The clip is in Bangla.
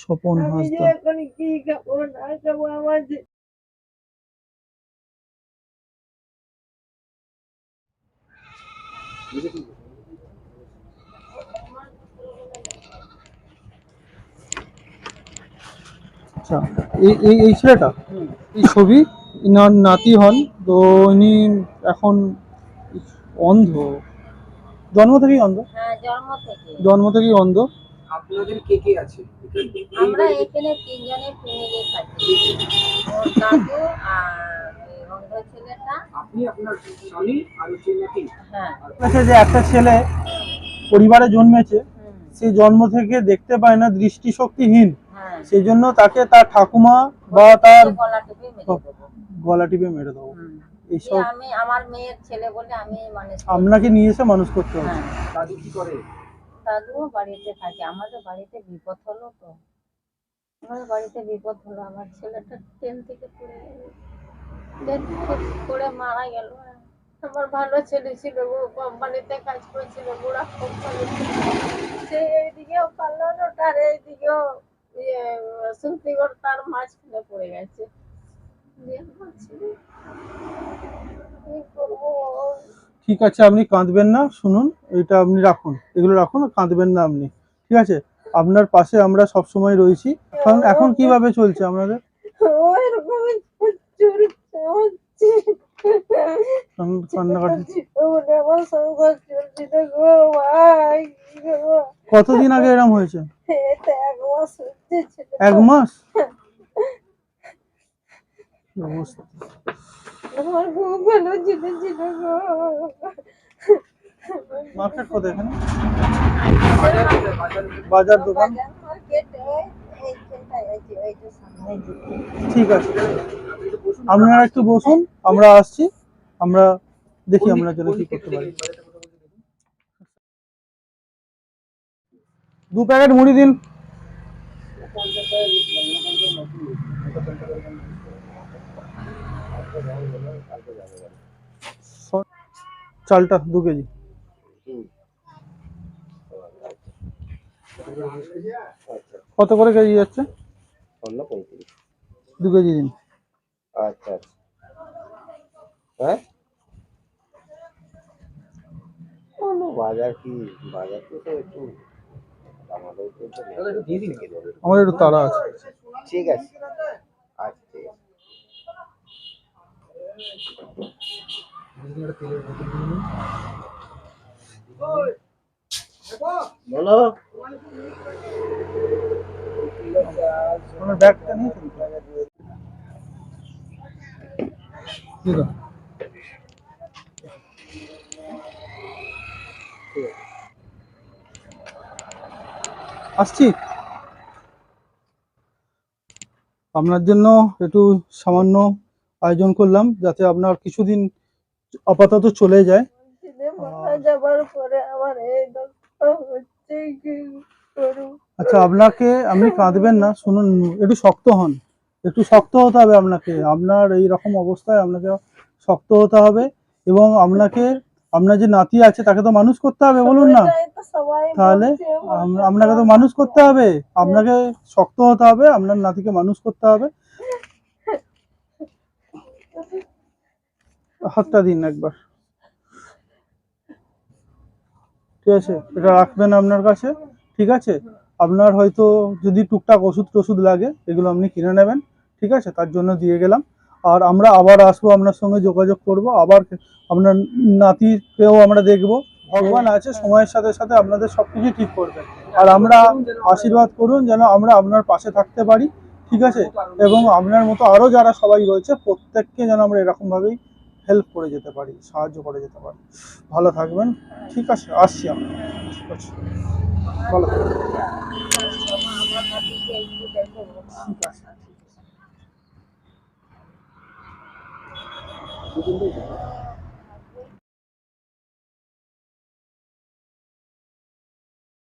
স্বপন হাঁসদা। এখন কি খাবো না খাবো আমার আচ্ছা, এই ছেলেটা এই ছবি ইনার নাতি হন। তো ইনি এখন অন্ধ, জন্ম থেকেই অন্ধ। হ্যাঁ, জন্ম থেকেই অন্ধ। আপনাদের কে কে আছে? আমরা এখানে তিনজনে ফ্যামিলি থাকি। ওর দাদু আর ওই অন্ধ ছেলেটা। আপনি, আপনার স্বামী আর হচ্ছে নাতি। হ্যাঁ। বলেছে যে একটা ছেলে পরিবারে জন্মেছে, সে জন্ম থেকে দেখতে পায় না, দৃষ্টিশক্তিহীন। হ্যাঁ। সেই জন্য তাকে তার ঠাকুমা বা তার গলা টিপে মেরে দেবো। গলা টিপে মেরে দেবো। এইসব আমি আমার মেয়ের ছেলে বলে আমি মানে আপনাকে নিয়ে এসে মানুষ করতে হবে। দাদু কি করে? দাদুও বাড়িতে থাকে। আমাদের বাড়িতে বিপদ হলো তো, আমার বাড়িতে বিপদ হলো, আমার ছেলেটা ট্রেন থেকে পড়ে মারা গেল। আমার ভালো ছেলে ছিল, ও কোম্পানিতে কাজ করেছিল, বুড়া কোম্পানিতে। সে এইদিকেও পারলো না, তার এইদিকেও সুপ্রিগড় তার মাঝখানে পড়ে গেছে। কি করবো? ঠিক আছে, আপনি কাঁদবেন না। শুনুন, এটা আপনি রাখুন, এগুলো রাখুন, কাঁদবেন না আপনি। ঠিক আছে, আপনার পাশে আমরা সব সময় রয়েছি। কারণ এখন কিভাবে চলছে আপনাদের? কান্নাকাটি কতদিন আগে এরম হয়েছে? 1 মাস? অবস্থা আমার খুব ভালো ছিল গো। মার্কেট কোথায় এখানে? বাজার দোকান। ঠিক আছে, আপনারা একটু বসুন, আমরা আসছি। আমরা দেখি আমরা জন্য কি করতে পারি। 2 প্যাকেট মুড়ি দিন। চালটা 2 কেজি। কত করে কেজি যাচ্ছে? 2 কেজি দিন। আচ্ছা আচ্ছা। হ্যাঁ, বাজার কি? বাজার তো একটু আমাদের দিয়ে দিন। আমাদের একটু তাড়া আছে। ঠিক আছে, আচ্ছা ঠিক আছে। বলো, আমার ব্যাগটা নিয়ে ঠিক আছে। আসছি। আপনার জন্য একটু সামান্য আয়োজন করলাম, যাতে আপনার কিছুদিন আপাতত চলে যায়। যাবার পরে আমার এই দশা হচ্ছে, কি করব? আচ্ছা, আপনাকে, আপনি কাঁদবেন না। শুনুন, একটু শক্ত হন, একটু শক্ত হতে হবে আপনাকে। আপনার এই রকম অবস্থায় আপনাকে শক্ত হতে হবে। এবং আপনার যে নাতি আছে তাকে তো মানুষ করতে হবে, বলুন না। তাহলে আপনাকে তো মানুষ করতে হবে, আপনাকে শক্ত হতে হবে, আপনার নাতিকে মানুষ করতে হবে। হাতটা দিন একবার। ঠিক আছে, এটা রাখবেন আপনার কাছে। ঠিক আছে, আপনার হয়তো যদি টুকটাক ওষুধ লাগে, এগুলো আপনি কিনে নেবেন। ঠিক আছে, তার জন্য দিয়ে গেলাম। আর আমরা আবার আসবো, আপনার সঙ্গে যোগাযোগ করব আবার। আপনার নাতিকেও আমরা দেখব। ভগবান আছে, সময়ের সাথে সাথে আপনাদের সবকিছু ঠিক করবেন। আর আমরা আশীর্বাদ করুন যেন আমরা আপনার পাশে থাকতে পারি। ঠিক আছে, এবং আপনার মতো আরও যারা সবাই রয়েছে প্রত্যেককে যেন আমরা এরকমভাবেই হেল্প করে যেতে পারি, সাহায্য করে যেতে পারি। ভালো থাকবেন। ঠিক আছে, আসছি আমরা। ঠিক আছে, ভালো থাকবেন। ঠিক আছে।